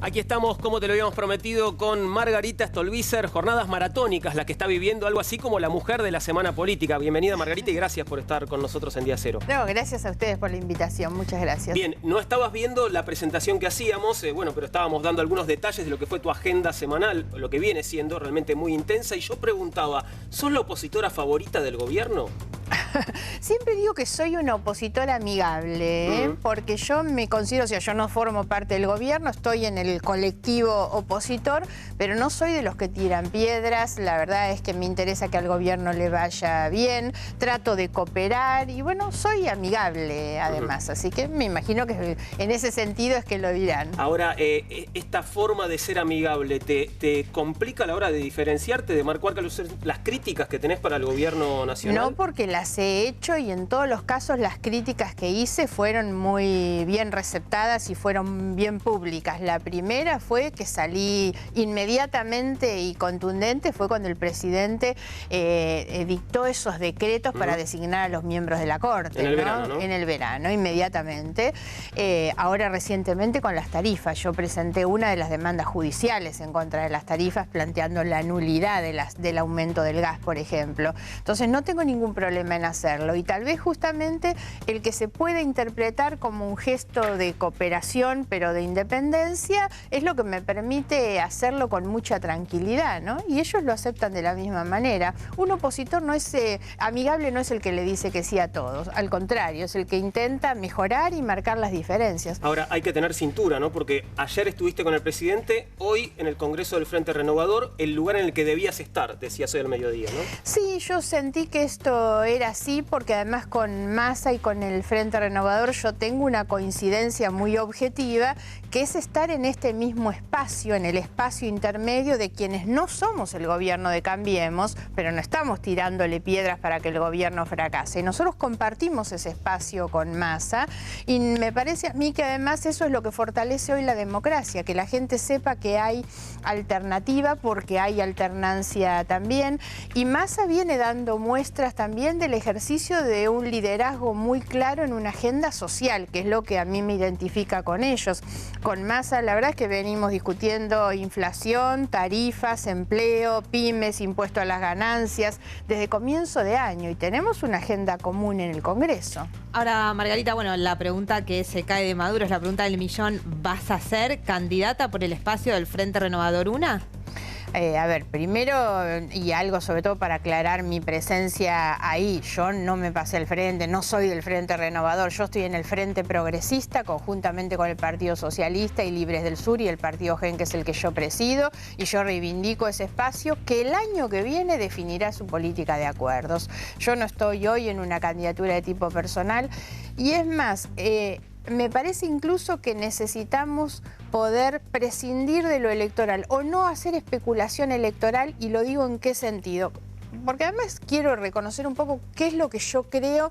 Aquí estamos, como te lo habíamos prometido, con Margarita Stolbizer, jornadas maratónicas, la que está viviendo algo así como la mujer de la semana política. Bienvenida, Margarita, y gracias por estar con nosotros en Día Cero. No, gracias a ustedes por la invitación, muchas gracias. Bien, no estabas viendo la presentación que hacíamos, bueno, pero estábamos dando algunos detalles de lo que fue tu agenda semanal, lo que viene siendo realmente muy intensa, y yo preguntaba, ¿sos la opositora favorita del gobierno? Siempre digo que soy una opositora amigable, porque yo me considero, o sea, yo no formo parte del gobierno, estoy en el colectivo opositor, pero no soy de los que tiran piedras. La verdad es que me interesa que al gobierno le vaya bien, trato de cooperar y bueno, soy amigable además, así que me imagino que en ese sentido es que lo dirán. Ahora, esta forma de ser amigable, ¿te complica a la hora de diferenciarte, de marcar las críticas que tenés para el gobierno nacional? No, porque las he hecho y en todos los casos las críticas que hice fueron muy bien receptadas y fueron bien públicas. La primera fue que salí inmediatamente y contundente, fue cuando el presidente dictó esos decretos para designar a los miembros de la Corte. En el verano, ¿no? En el verano, inmediatamente. Ahora recientemente con las tarifas. Yo presenté una de las demandas judiciales en contra de las tarifas planteando la nulidad del aumento del gas, por ejemplo. Entonces no tengo ningún problema en hacerlo y tal vez justamente el que se puede interpretar como un gesto de cooperación pero de independencia es lo que me permite hacerlo con mucha tranquilidad, ¿no? Y ellos lo aceptan de la misma manera. Un opositor no es amigable, no es el que le dice que sí a todos, al contrario, es el que intenta mejorar y marcar las diferencias. Ahora hay que tener cintura, ¿no? Porque ayer estuviste con el presidente, hoy en el Congreso del Frente Renovador, el lugar en el que debías estar, decías hoy al mediodía, ¿no? Sí, yo sentí que esto era así porque además con Massa y con el Frente Renovador yo tengo una coincidencia muy objetiva que es estar en este mismo espacio, en el espacio intermedio de quienes no somos el gobierno de Cambiemos, pero no estamos tirándole piedras para que el gobierno fracase. Nosotros compartimos ese espacio con Massa y me parece a mí que además eso es lo que fortalece hoy la democracia, que la gente sepa que hay alternativa porque hay alternancia también y Massa viene dando muestras también del ejercicio de un liderazgo muy claro en una agenda social, que es lo que a mí me identifica con ellos. Con Massa la verdad es que venimos discutiendo inflación, tarifas, empleo, pymes, impuesto a las ganancias, desde comienzo de año y tenemos una agenda común en el Congreso. Ahora, Margarita, bueno, la pregunta que se cae de Maduro es la pregunta del millón. ¿Vas a ser candidata por el espacio del Frente Renovador Una? A ver, primero, y algo sobre todo para aclarar mi presencia ahí, yo no me pasé al frente, no soy del Frente Renovador, yo estoy en el Frente Progresista conjuntamente con el Partido Socialista y Libres del Sur y el Partido GEN, que es el que yo presido, y yo reivindico ese espacio que el año que viene definirá su política de acuerdos. Yo no estoy hoy en una candidatura de tipo personal y es más, me parece incluso que necesitamos poder prescindir de lo electoral o no hacer especulación electoral, y lo digo en qué sentido. Porque además quiero reconocer un poco qué es lo que yo creo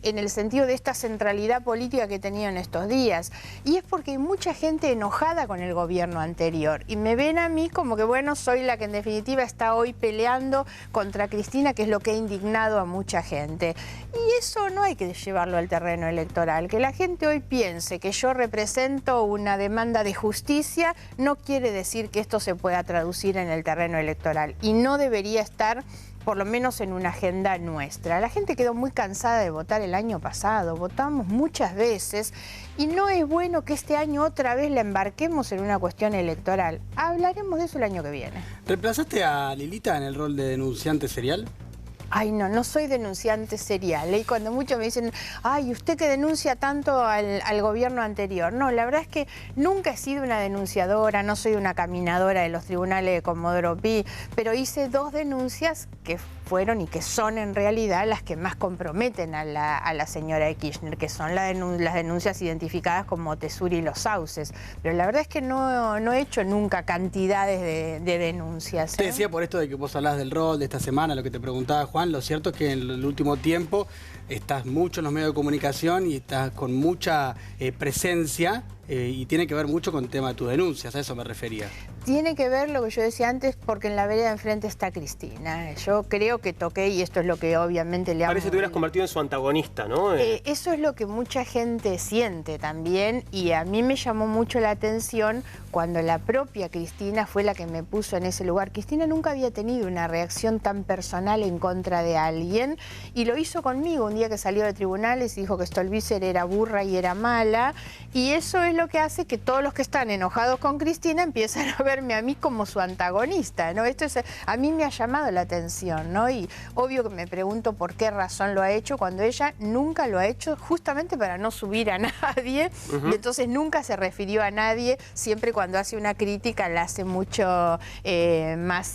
en el sentido de esta centralidad política que he tenido en estos días. Y es porque hay mucha gente enojada con el gobierno anterior. Y me ven a mí como que, bueno, soy la que en definitiva está hoy peleando contra Cristina, que es lo que ha indignado a mucha gente. Y eso no hay que llevarlo al terreno electoral. Que la gente hoy piense que yo represento una demanda de justicia no quiere decir que esto se pueda traducir en el terreno electoral. Y no debería estar por lo menos en una agenda nuestra. La gente quedó muy cansada de votar el año pasado, votamos muchas veces y no es bueno que este año otra vez la embarquemos en una cuestión electoral. Hablaremos de eso el año que viene. ¿Reemplazaste a Lilita en el rol de denunciante serial? Ay, no, no soy denunciante serial. Y cuando muchos me dicen, ay, usted que denuncia tanto al gobierno anterior. No, la verdad es que nunca he sido una denunciadora, no soy una caminadora de los tribunales de Comodoro Pi, pero hice 2 denuncias que fueron y que son en realidad las que más comprometen a la señora de Kirchner, que son las denuncias identificadas como Tesuri y Los Sauces. Pero la verdad es que no he hecho nunca cantidades de denuncias. Te decía por esto de que vos hablás del rol de esta semana, lo que te preguntaba Juan, lo cierto es que en el último tiempo estás mucho en los medios de comunicación y estás con mucha presencia y tiene que ver mucho con el tema de tus denuncias, a eso me refería. Tiene que ver lo que yo decía antes, porque en la vereda de enfrente está Cristina. Yo creo que toqué, y esto es lo que obviamente le hago. Parece que te hubieras convertido en su antagonista, ¿no? Eso es lo que mucha gente siente también, y a mí me llamó mucho la atención cuando la propia Cristina fue la que me puso en ese lugar. Cristina nunca había tenido una reacción tan personal en contra de alguien, y lo hizo conmigo un día que salió de tribunales y dijo que Stolbizer era burra y era mala, y eso es lo que hace que todos los que están enojados con Cristina empiezan a verme a mí como su antagonista, ¿no? Esto a mí me ha llamado la atención, ¿no? Y obvio que me pregunto por qué razón lo ha hecho, cuando ella nunca lo ha hecho justamente para no subir a nadie, y entonces nunca se refirió a nadie, siempre cuando hace una crítica la hace mucho más,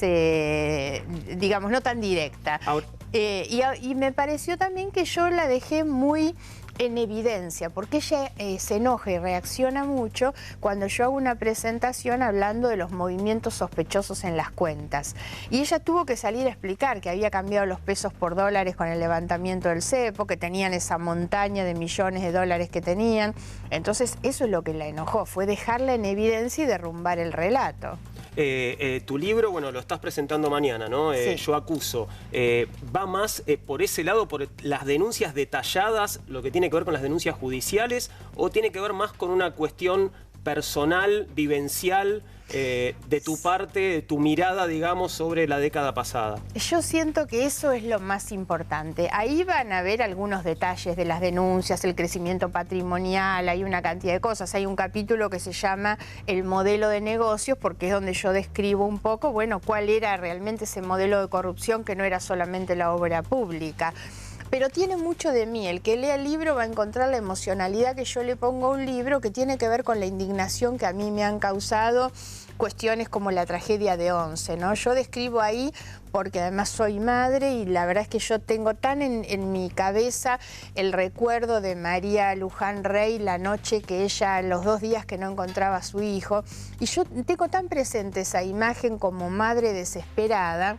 digamos, no tan directa. Ahora... y me pareció también que yo la dejé muy en evidencia, porque ella se enoja y reacciona mucho cuando yo hago una presentación hablando de los movimientos sospechosos en las cuentas. Y ella tuvo que salir a explicar que había cambiado los pesos por dólares con el levantamiento del cepo, que tenían esa montaña de millones de dólares que tenían. Entonces eso es lo que la enojó, fue dejarla en evidencia y derrumbar el relato. Tu libro, bueno, lo estás presentando mañana, ¿no? Sí. Yo acuso. ¿Va más por ese lado, por las denuncias detalladas, lo que tiene que ver con las denuncias judiciales, o tiene que ver más con una cuestión personal, vivencial, de tu parte, de tu mirada, digamos, sobre la década pasada? Yo siento que eso es lo más importante. Ahí van a ver algunos detalles de las denuncias, el crecimiento patrimonial, hay una cantidad de cosas. Hay un capítulo que se llama El modelo de negocios, porque es donde yo describo un poco, bueno, cuál era realmente ese modelo de corrupción, que no era solamente la obra pública. Pero tiene mucho de mí. El que lea el libro va a encontrar la emocionalidad que yo le pongo a un libro, que tiene que ver con la indignación que a mí me han causado cuestiones como la tragedia de Once, ¿no? Yo describo ahí, porque además soy madre, y la verdad es que yo tengo tan en mi cabeza el recuerdo de María Luján Rey, la noche que ella, los 2 días que no encontraba a su hijo, y yo tengo tan presente esa imagen como madre desesperada,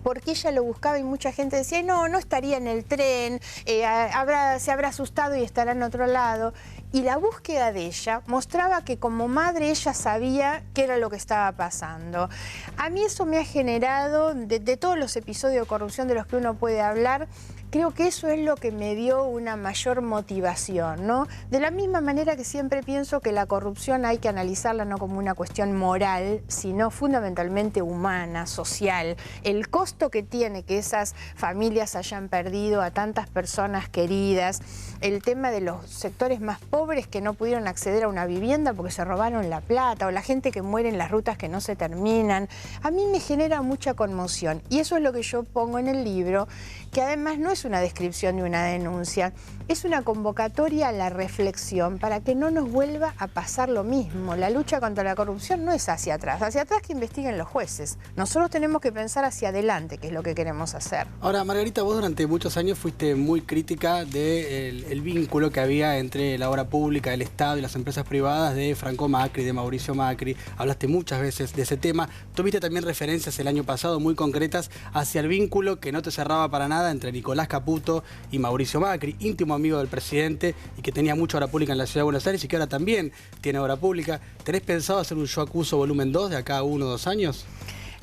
porque ella lo buscaba y mucha gente decía, no estaría en el tren, se habrá asustado y estará en otro lado. Y la búsqueda de ella mostraba que como madre ella sabía qué era lo que estaba pasando. A mí eso me ha generado, de todos los episodios de corrupción de los que uno puede hablar, creo que eso es lo que me dio una mayor motivación, ¿no? De la misma manera que siempre pienso que la corrupción hay que analizarla no como una cuestión moral, sino fundamentalmente humana, social. El costo que tiene que esas familias hayan perdido a tantas personas queridas, el tema de los sectores más pobres que no pudieron acceder a una vivienda porque se robaron la plata, o la gente que muere en las rutas que no se terminan, a mí me genera mucha conmoción. Y eso es lo que yo pongo en el libro, que además no es una descripción de una denuncia, es una convocatoria a la reflexión para que no nos vuelva a pasar lo mismo. La lucha contra la corrupción no es hacia atrás que investiguen los jueces. Nosotros tenemos que pensar hacia adelante, que es lo que queremos hacer. Ahora, Margarita, vos durante muchos años fuiste muy crítica del vínculo que había entre la obra pública, el Estado y las empresas privadas de Franco Macri, de Mauricio Macri. Hablaste muchas veces de ese tema. Tuviste también referencias el año pasado muy concretas hacia el vínculo que no te cerraba para nada entre Nicolás Caputo y Mauricio Macri, íntimo amigo del presidente y que tenía mucha obra pública en la Ciudad de Buenos Aires y que ahora también tiene obra pública. ¿Tenés pensado hacer un Yo Acuso volumen 2 de acá a 1 o 2 años?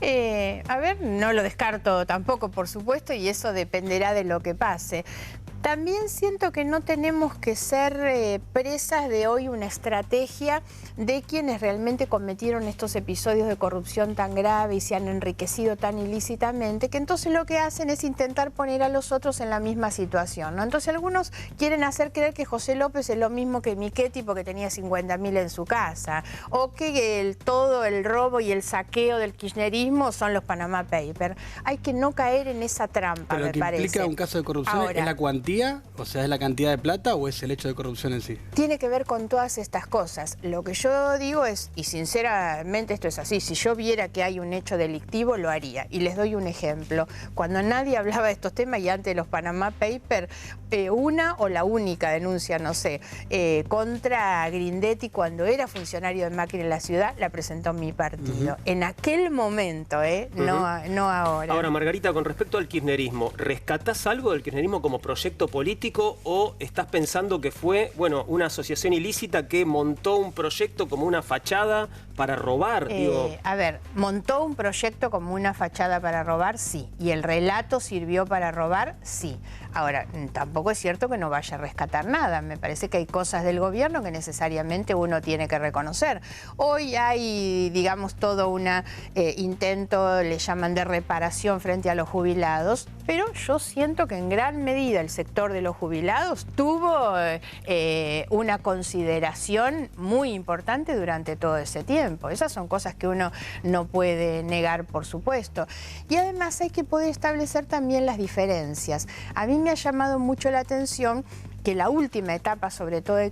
A ver, no lo descarto tampoco, por supuesto, y eso dependerá de lo que pase. También siento que no tenemos que ser presas de hoy una estrategia de quienes realmente cometieron estos episodios de corrupción tan grave y se han enriquecido tan ilícitamente, que entonces lo que hacen es intentar poner a los otros en la misma situación, ¿no? Entonces algunos quieren hacer creer que José López es lo mismo que Michetti porque tenía 50.000 en su casa, o que todo el robo y el saqueo del kirchnerismo son los Panama Papers. Hay que no caer en esa trampa, me parece. ¿Pero lo que implica un caso de corrupción ahora, es la cuantía? O sea, ¿es la cantidad de plata o es el hecho de corrupción en sí? Tiene que ver con todas estas cosas. Lo que yo digo es, y sinceramente esto es así, si yo viera que hay un hecho delictivo, lo haría. Y les doy un ejemplo. Cuando nadie hablaba de estos temas y antes de los Panama Papers, una o la única denuncia, no sé, contra Grindetti cuando era funcionario de Macri en la ciudad, la presentó mi partido. En aquel momento, no ahora. Ahora, Margarita, con respecto al kirchnerismo, ¿rescatás algo del kirchnerismo como proyecto proyecto político o estás pensando que fue, bueno, una asociación ilícita que montó un proyecto como una fachada para robar? A ver, montó un proyecto como una fachada para robar, sí. Y el relato sirvió para robar, sí. Ahora, tampoco es cierto que no vaya a rescatar nada. Me parece que hay cosas del gobierno que necesariamente uno tiene que reconocer. Hoy hay, digamos, todo un intento, le llaman de reparación frente a los jubilados, pero yo siento que en gran medida el sector de los jubilados tuvo una consideración muy importante durante todo ese tiempo. Esas son cosas que uno no puede negar, por supuesto. Y además hay que poder establecer también las diferencias. A mí me ha llamado mucho la atención que la última etapa, sobre todo de